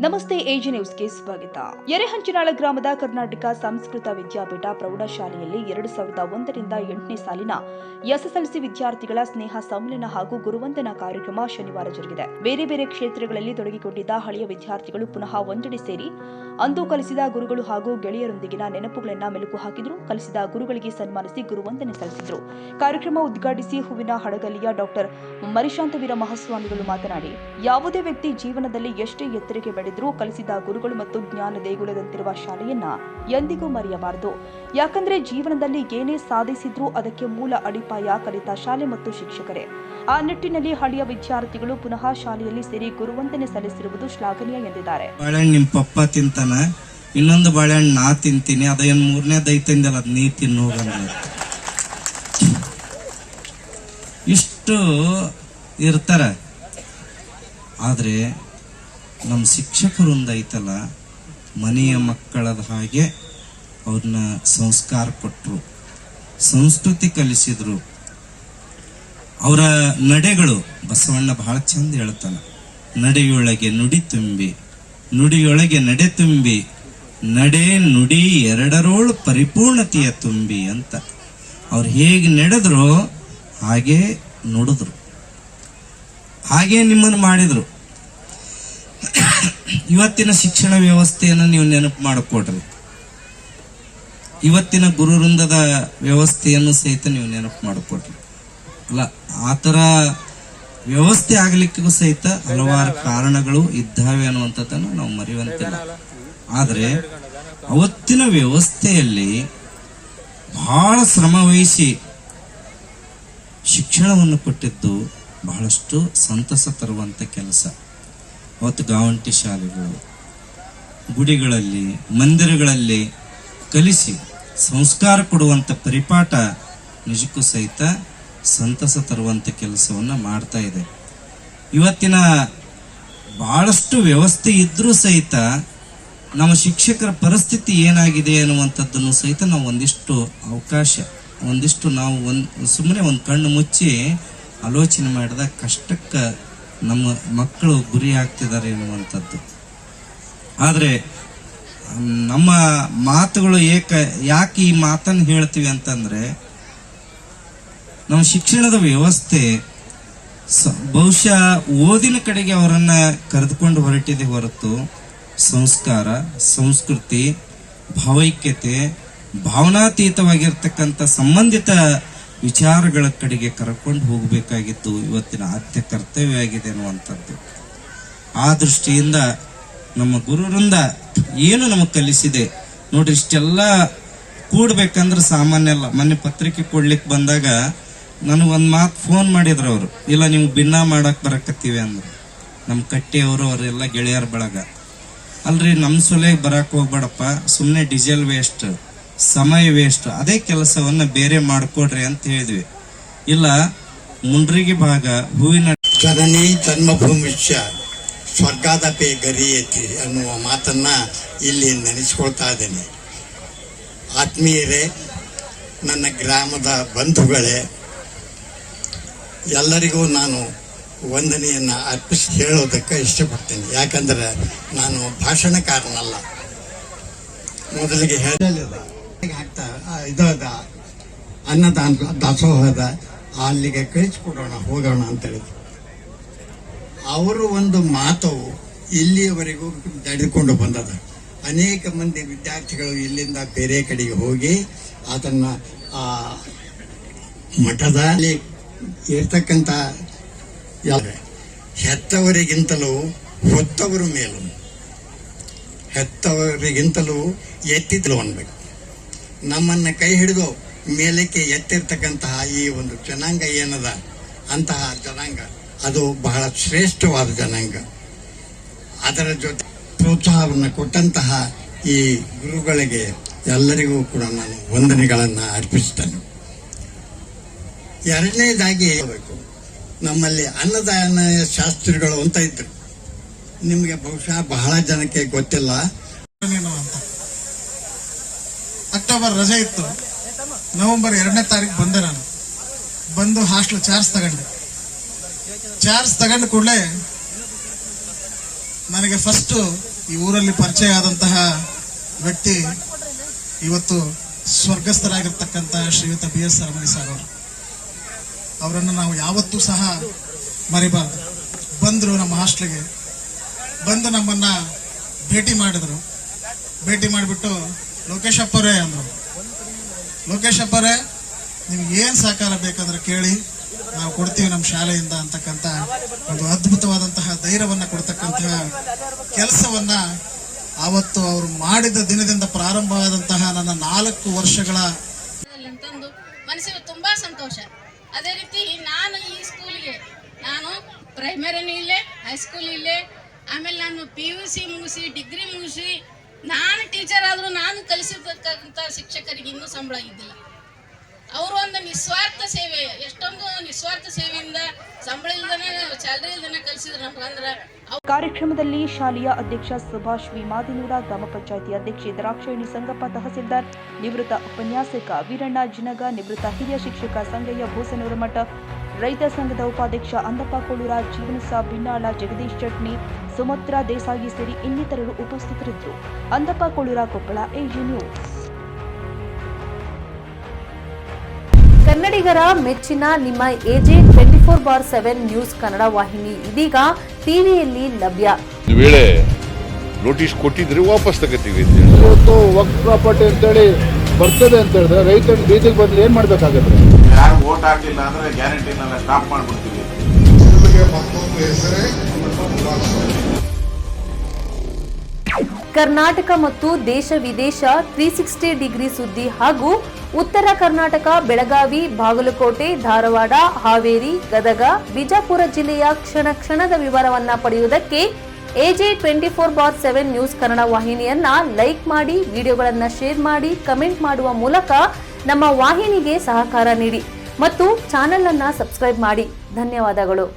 ನಮಸ್ತೆ ಎಜಿ ನ್ಯೂಸ್ಗೆ ಸ್ವಾಗತ. ಎರೆಹಂಚಿನಾಳ ಗ್ರಾಮದ ಕರ್ನಾಟಕ ಸಂಸ್ಕೃತ ವಿದ್ಯಾಪೀಠ ಪ್ರೌಢಶಾಲೆಯಲ್ಲಿ 2001 ರಿಂದ 8ನೇ ಸಾಲಿನ ಎಸ್ಎಸ್ಎಲ್ಸಿ ವಿದ್ಯಾರ್ಥಿಗಳ ಸ್ನೇಹ ಸಮ್ಮೇಳನ ಹಾಗೂ ಗುರುವಂದನಾ ಕಾರ್ಯಕ್ರಮ ಶನಿವಾರ ಜರುಗಿದೆ. ಬೇರೆ ಬೇರೆ ಕ್ಷೇತ್ರಗಳಲ್ಲಿ ತೊಡಗಿಕೊಂಡಿದ್ದ ಹಳೆಯ ವಿದ್ಯಾರ್ಥಿಗಳು ಪುನಃ ಒಂದೆಡೆ ಸೇರಿ ಅಂದು ಕಲಿಸಿದ ಗುರುಗಳು ಹಾಗೂ ಗೆಳೆಯರೊಂದಿಗಿನ ನೆನಪುಗಳನ್ನು ಮೆಲುಕು ಹಾಕಿದ್ರು. ಕಲಿಸಿದ ಗುರುಗಳಿಗೆ ಸನ್ಮಾನಿಸಿ ಗುರುವಂದನೆ ಸಲ್ಲಿಸಿದರು. ಕಾರ್ಯಕ್ರಮ ಉದ್ಘಾಟಿಸಿ ಹೂವಿನ ಹಡಗಲಿಯ ಡಾಕ್ಟರ್ ಮರಿಶಾಂತವೀರ ಮಹಾಸ್ವಾಮಿಗಳು ಮಾತನಾಡಿ, ಯಾವುದೇ ವ್ಯಕ್ತಿ ಜೀವನದಲ್ಲಿ ಎಷ್ಟೇ ಎತ್ತರಕ್ಕೆ ಬೆಳೆದರೂ ಕಲಿಸಿದ ಗುರುಗಳು ಮತ್ತು ಜ್ಞಾನ ದೇಗುಲದಂತಿರುವ ಶಾಲೆಯನ್ನ ಎಂದಿಗೂ ಮರೆಯಬಾರದು. ಯಾಕಂದ್ರೆ ಜೀವನದಲ್ಲಿ ಏನೇ ಸಾಧಿಸಿದ್ರೂ ಅದಕ್ಕೆ ಮೂಲ ಅಡಿಪಾಯ ಕಲಿತ ಶಾಲೆ ಮತ್ತು ಶಿಕ್ಷಕರೇ. ಆ ನಿಟ್ಟಿನಲ್ಲಿ ಹಳೆಯ ವಿದ್ಯಾರ್ಥಿಗಳು ಪುನಃ ಶಾಲೆಯಲ್ಲಿ ಸೇರಿ ಗುರುವಂದನೆ ಸಲ್ಲಿಸಿರುವುದು ಶ್ಲಾಘನೀಯ ಎಂದಿದ್ದಾರೆ. ಬಾಳೆಹಣ್ಣು ನಿಮ್ಮ ಪಪ್ಪ ತಿಂತಾನ, ಇನ್ನೊಂದು ಬಾಳೆಹಣ್ಣು ನಾ ತಿಂತೀನಿ, ಅದೇನು ಮೂರನೇದೈತಂದಲ್ಲ ಅದ್ ನೀ ತಿನ್ನೋಗಲ್ಲ. ಇಷ್ಟು ಇರ್ತಾರ. ಆದ್ರೆ ನಮ್ಮ ಶಿಕ್ಷಕರಿಂದ ಐತಲ್ಲ, ಮನೆಯ ಮಕ್ಕಳದ ಹಾಗೆ ಅವ್ರನ್ನ ಸಂಸ್ಕಾರ ಕೊಟ್ಟರು, ಸಂಸ್ಕೃತಿ ಕಲಿಸಿದ್ರು. ಅವರ ನಡೆಗಳು ಬಸವಣ್ಣ ಬಹಳ ಚಂದ ಹೇಳ್ತಾನ, ನಡೆಯೊಳಗೆ ನುಡಿ ತುಂಬಿ, ನುಡಿಯೊಳಗೆ ನಡೆ ತುಂಬಿ, ನಡೆ ನುಡಿ ಎರಡರೋಳು ಪರಿಪೂರ್ಣತೆಯ ತುಂಬಿ ಅಂತ. ಅವ್ರು ಹೇಗೆ ನಡೆದ್ರು ಹಾಗೆ ನುಡಿದ್ರು, ಹಾಗೆ ನಿಮ್ಮನ್ನು ಮಾಡಿದ್ರು. ಇವತ್ತಿನ ಶಿಕ್ಷಣ ವ್ಯವಸ್ಥೆಯನ್ನು ನೀವು ನೆನಪು ಮಾಡಿಕೊಡ್ರಿ. ಇವತ್ತಿನ ಗುರು ವೃಂದದ ವ್ಯವಸ್ಥೆಯನ್ನು ಸಹಿತ ನೀವು ನೆನಪು ಮಾಡಿಕೊಡ್ರಿ. ಅಲ್ಲ, ಆತರ ವ್ಯವಸ್ಥೆ ಆಗ್ಲಿಕ್ಕೂ ಸಹಿತ ಹಲವಾರು ಕಾರಣಗಳು ಇದ್ದಾವೆ ಅನ್ನುವಂಥದ್ದನ್ನು ನಾವು ಮರೆಯುವಂತಿಲ್ಲ. ಆದ್ರೆ ಅವತ್ತಿನ ವ್ಯವಸ್ಥೆಯಲ್ಲಿ ಬಹಳ ಶ್ರಮ ವಹಿಸಿ ಶಿಕ್ಷಣವನ್ನು ಕೊಟ್ಟಿದ್ದು ಬಹಳಷ್ಟು ಸಂತಸ ತರುವಂತ ಕೆಲಸ. ಅವತ್ತು ಗಾವಂಟಿ ಶಾಲೆಗಳು, ಗುಡಿಗಳಲ್ಲಿ, ಮಂದಿರಗಳಲ್ಲಿ ಕಲಿಸಿ ಸಂಸ್ಕಾರ ಕೊಡುವಂತ ಪರಿಪಾಠ ನಿಜಕ್ಕೂ ಸಹಿತ ಸಂತಸ ತರುವಂತ ಕೆಲಸವನ್ನ ಮಾಡ್ತಾ ಇದೆ. ಇವತ್ತಿನ ಬಹಳಷ್ಟು ವ್ಯವಸ್ಥೆ ಇದ್ರೂ ಸಹಿತ ನಮ್ಮ ಶಿಕ್ಷಕರ ಪರಿಸ್ಥಿತಿ ಏನಾಗಿದೆ ಅನ್ನುವಂಥದ್ದನ್ನು ಸಹಿತ ನಾವು ಒಂದಿಷ್ಟು ಅವಕಾಶ, ಒಂದಿಷ್ಟು ನಾವು ಸುಮ್ಮನೆ ಒಂದು ಕಣ್ಣು ಮುಚ್ಚಿ ಆಲೋಚನೆ ಮಾಡಿದ ಕಷ್ಟಕ್ಕೆ ನಮ್ಮ ಮಕ್ಕಳು ಗುರಿ ಆಗ್ತಿದ್ದಾರೆ ಎನ್ನುವಂಥದ್ದು. ಆದ್ರೆ ನಮ್ಮ ಮಾತುಗಳು ಯಾಕೆ ಈ ಮಾತನ್ನು ಹೇಳ್ತೀವಿ ಅಂತಂದ್ರೆ, ನಮ್ಮ ಶಿಕ್ಷಣದ ವ್ಯವಸ್ಥೆ ಬಹುಶಃ ಓದಿನ ಕಡೆಗೆ ಅವರನ್ನ ಕರೆದುಕೊಂಡು ಹೊರಟಿದೆ ಹೊರತು ಸಂಸ್ಕಾರ, ಸಂಸ್ಕೃತಿ, ಭಾವೈಕ್ಯತೆ, ಭಾವನಾತೀತವಾಗಿರ್ತಕ್ಕಂಥ ಸಂಬಂಧಿತ ವಿಚಾರಗಳ ಕಡೆಗೆ ಕರ್ಕೊಂಡು ಹೋಗಬೇಕಾಗಿತ್ತು ಇವತ್ತಿನ ಆದ್ಯ ಕರ್ತವ್ಯ ಆಗಿದೆ ಅನ್ನುವಂಥದ್ದು. ಆ ದೃಷ್ಟಿಯಿಂದ ನಮ್ಮ ಗುರುವೃಂದ ಏನು ನಮಗೆ ಕಲಿಸಿದೆ ನೋಡ್ರಿ. ಇಷ್ಟೆಲ್ಲ ಕೂಡ್ಬೇಕಂದ್ರೆ ಸಾಮಾನ್ಯ ಅಲ್ಲ. ಮೊನ್ನೆ ಪತ್ರಿಕೆ ಕೊಡ್ಲಿಕ್ಕೆ ಬಂದಾಗ ನನಗೊಂದು ಮಾತು ಫೋನ್ ಮಾಡಿದ್ರು ಅವರು, ಇಲ್ಲ ನೀವು ಭಿನ್ನ ಮಾಡಕ್ ಬರಕತ್ತೀವಿ ಅಂದ್ರು. ನಮ್ಮ ಕಟ್ಟಿಯವರು ಅವರೆಲ್ಲ ಗೆಳೆಯರ ಬಳಗ. ಅಲ್ರಿ, ನಮ್ಮ ಸೊಲೆಗೆ ಬರಕ್ ಹೋಗ್ಬೇಡಪ್ಪ, ಸುಮ್ಮನೆ ಡೀಸೆಲ್ ವೇಸ್ಟ್, ಸಮಯ ವೇಸ್ಟ್, ಅದೇ ಕೆಲಸವನ್ನ ಬೇರೆ ಮಾಡ್ಕೊಡ್ರಿ ಅಂತ ಹೇಳಿದ್ವಿ. ಇಲ್ಲ, ಮುಂಡ್ರಿಗೆ ಭಾಗ ಹೂವಿನ ಜನನಿ ಜನ್ಮಭೂಮಿಷ್ಯ ಸ್ವರ್ಗಾದಪಿ ಗರಿಯೇತಿ ಅನ್ನುವ ಮಾತನ್ನ ಇಲ್ಲಿ ನೆನೆಸ್ಕೊಳ್ತಾ ಇದ್ದೇನೆ. ಆತ್ಮೀಯರೇ, ನನ್ನ ಗ್ರಾಮದ ಬಂಧುಗಳೇ, ಎಲ್ಲರಿಗೂ ನಾನು ವಂದನೆಯನ್ನ ಅರ್ಪಿಸಿ ಹೇಳೋದಕ್ಕೆ ಇಷ್ಟಪಡ್ತೇನೆ. ಯಾಕಂದ್ರೆ ನಾನು ಭಾಷಣಕಾರನಲ್ಲ. ಮೊದಲಿಗೆ ಹೇಳಲಿಲ್ಲ ಆಗ್ತಾ ಇದಾದ ಅನ್ನದಾನ ದಾಸೋಹದ ಅಲ್ಲಿಗೆ ಕಳಿಸ್ಕೊಡೋಣ, ಹೋಗೋಣ ಅಂತ ಹೇಳಿದ್ರು. ಅವರು ಒಂದು ಮಾತು ಇಲ್ಲಿಯವರೆಗೂ ನಡೆದುಕೊಂಡು ಬಂದದ. ಅನೇಕ ಮಂದಿ ವಿದ್ಯಾರ್ಥಿಗಳು ಇಲ್ಲಿಂದ ಬೇರೆ ಕಡೆಗೆ ಹೋಗಿ ಅದನ್ನ ಆ ಮಠದಲ್ಲಿ ಇರ್ತಕ್ಕಂಥ ಹೆತ್ತವರಿಗಿಂತಲೂ ಹೊತ್ತವರು ಮೇಲು, ಹೆತ್ತವರಿಗಿಂತಲೂ ಎತ್ತಿದ್ರು ಅನ್ಬೇಕು. ನಮ್ಮನ್ನ ಕೈ ಹಿಡಿದು ಮೇಲಕ್ಕೆ ಎತ್ತಿರ್ತಕ್ಕಂತಹ ಈ ಒಂದು ಜನಾಂಗ ಏನದ, ಅಂತಹ ಜನಾಂಗ ಅದು ಬಹಳ ಶ್ರೇಷ್ಠವಾದ ಜನಾಂಗ. ಅದರ ಜೊತೆ ಪ್ರೋತ್ಸಾಹವನ್ನು ಕೊಟ್ಟಂತಹ ಈ ಗುರುಗಳಿಗೆ ಎಲ್ಲರಿಗೂ ಕೂಡ ನಾನು ವಂದನೆಗಳನ್ನು ಅರ್ಪಿಸ್ತೇನೆ. ಎರಡನೇದಾಗಿ ಹೇಳಬೇಕು, ನಮ್ಮಲ್ಲಿ ಅನ್ನದಾನ ಶಾಸ್ತ್ರಿಗಳು ಅಂತ ಇದ್ರು. ನಿಮಗೆ ಬಹುಶಃ ಬಹಳ ಜನಕ್ಕೆ ಗೊತ್ತಿಲ್ಲ. ಅಕ್ಟೋಬರ್ ರಜೆ ಇತ್ತು, ನವೆಂಬರ್ 2ನೇ ತಾರೀಕು ಬಂದೆ. ನಾನು ಬಂದು ಹಾಸ್ಟೆಲ್ ಚಾರ್ಜ್ ತಗೊಂಡು ಕೂಡಲೇ ನನಗೆ ಫಸ್ಟ್ ಈ ಊರಲ್ಲಿ ಪರಿಚಯ ಆದಂತಹ ವ್ಯಕ್ತಿ ಇವತ್ತು ಸ್ವರ್ಗಸ್ಥರಾಗಿರ್ತಕ್ಕಂತಹ ಶ್ರೀಯುತ BS ಅರಮನಿ ಸರ್ ಅವರು. ಅವರನ್ನು ನಾವು ಯಾವತ್ತೂ ಸಹ ಮರಿಬಾರ್ದು. ಬಂದರು ನಮ್ಮ ಹಾಸ್ಟೆಲ್ಗೆ, ಬಂದು ನಮ್ಮನ್ನ ಭೇಟಿ ಮಾಡಿದ್ರು. ಭೇಟಿ ಮಾಡಿಬಿಟ್ಟು ಲೋಕೇಶ್ ಅಪ್ಪರೇ ಅಂದರು, ಲೋಕೇಶ್ ಅಪ್ಪರೇ ನಿಮ್ಗೆ ಏನು ಸಹಕಾರ ಬೇಕಾದ್ರೆ ಕೇಳಿ, ನಾವು ಕೊಡ್ತೀವಿ ನಮ್ಮ ಶಾಲೆಯಿಂದ ಅಂತಕ್ಕಂಥ ಒಂದು ಅದ್ಭುತವಾದಂತಹ ಧೈರ್ಯವನ್ನು ಕೊಡ್ತಕ್ಕಂತಹ ಕೆಲಸವನ್ನ ಆವತ್ತು ಅವರು ಮಾಡಿದ ದಿನದಿಂದ ಪ್ರಾರಂಭವಾದಂತಹ ನನ್ನ 4 ವರ್ಷಗಳ ಅಂತಂದು ಮನಸ್ಸಿಗೆ ತುಂಬಾ ಸಂತೋಷ. ಅದೇ ರೀತಿ ನಾನು ಈ ಸ್ಕೂಲಿಗೆ ನಾನು ಪ್ರೈಮರಿನೂ ಇಲ್ಲೇ, ಹೈಸ್ಕೂಲ್ ಇಲ್ಲೇ, ಆಮೇಲೆ ನಾನು PUC ಮುಗಿಸಿ ಡಿಗ್ರಿ ಮುಗಿಸಿ ನಾನು ಟೀಚರ್ ಆದರೂ ನಾನು ಕಲಿಸಿರ್ತಕ್ಕಂಥ ಶಿಕ್ಷಕರಿಗೆ ಇನ್ನೂ ಸಂಬಳ ಇದ್ದಿಲ್ಲ. ಅವರು ಒಂದು ನಿಸ್ವಾರ್ಥ ಸೇವೆ, ಎಷ್ಟೊಂದು ನಿಸ್ವಾರ್ಥ ಸೇವೆಯಿಂದ ಸಂಬಳ ಇಲ್ದನೆ ಸ್ಯಾಲರಿ ಇಲ್ದನೆ ಕಲಿಸಿದ್ರು ನಮ್ಗಂದ್ರೆ. ಕಾರ್ಯಕ್ರಮದಲ್ಲಿ ಶಾಲೆಯ ಅಧ್ಯಕ್ಷ ಸುಭಾಷ್ ವಿ ಮಾದಿನೂರ, ಗ್ರಾಮ ಪಂಚಾಯಿತಿ ಅಧ್ಯಕ್ಷೆ ದ್ರಾಕ್ಷಾಯಣಿ ಸಂಗಪ್ಪ, ತಹಸೀಲ್ದಾರ್, ನಿವೃತ್ತ ಉಪನ್ಯಾಸಕ ವೀರಣ್ಣ ಜಿನಗ, ನಿವೃತ್ತ ಹಿರಿಯ ಶಿಕ್ಷಕ ಸಂಗಯ್ಯ ಭೂಸನೂರಮಠ, ರೈತ ಸಂಘದ ಉಪಾಧ್ಯಕ್ಷ ಅಂದಪ್ಪ ಕೋಳೂರ, ಜೀವನಸ ಬಿನ್ನಾಳ, ಜಗದೀಶ್ ಚಟ್ನಿ, ಸುಮತ್ರ ದೇಸಾಯಿ ಸೇರಿ ಇನ್ನಿತರರು ಉಪಸ್ಥಿತರಿದ್ದರು. Andappa Kolur, Koppal, AG news. ಕನ್ನಡಿಗರ ಮೆಚ್ಚಿನ ನಿಮ್ಮ AJ 24/7 ನ್ಯೂಸ್ ಕನ್ನಡ ವಾಹಿನಿ ಇದೀಗ ಟಿವಿಯಲ್ಲಿ ಲಭ್ಯ. ಒಂದು ವೇಳೆ ನೋಟಿಸ್ ಕೊಟ್ಟಿದ್ರೆ ವಾಪಸ್ ತಗೋತೀವಿ. ಇವತ್ತು ವಕ್ಫ್ ಪ್ರಾಪರ್ಟಿ ಅಂತೇಳಿ ಬರ್ತದೆ ಅಂತ ಹೇಳಿದ್ರೆ ರೈತರು ಬೀದಿಗೆ ಬದಲು ಏನ್ ಮಾಡ್ಬೇಕಾಗತ್ತೆ? ಯಾರು ವೋಟ್ ಹಾಕಿಲ್ಲ ಅಂದ್ರೆ ಗ್ಯಾರಂಟಿನೆಲ್ಲ ಸ್ಟಾಪ್ ಮಾಡ್ಬಿಡ್ತೀವಿ. ಕರ್ನಾಟಕ ಮತ್ತು ದೇಶ ವಿದೇಶ 360 ಡಿಗ್ರಿ ಸುದ್ದಿ ಹಾಗೂ ಉತ್ತರ ಕರ್ನಾಟಕ, ಬೆಳಗಾವಿ, ಬಾಗಲಕೋಟೆ, ಧಾರವಾಡ, ಹಾವೇರಿ, ಗದಗ, ಬಿಜಾಪುರ ಜಿಲ್ಲೆಯ ಕ್ಷಣ ಕ್ಷಣದ ವಿವರವನ್ನ ಪಡೆಯುವುದಕ್ಕೆ AJ 24/7 ನ್ಯೂಸ್ ಕನ್ನಡ ವಾಹಿನಿಯನ್ನ ಲೈಕ್ ಮಾಡಿ, ವಿಡಿಯೋಗಳನ್ನ ಶೇರ್ ಮಾಡಿ, ಕಮೆಂಟ್ ಮಾಡುವ ಮೂಲಕ ನಮ್ಮ ವಾಹಿನಿಗೆ ಸಹಕಾರ ನೀಡಿ ಮತ್ತು ಚಾನೆಲ್ ಅನ್ನ ಸಬ್ಸ್ಕ್ರೈಬ್ ಮಾಡಿ. ಧನ್ಯವಾದಗಳು.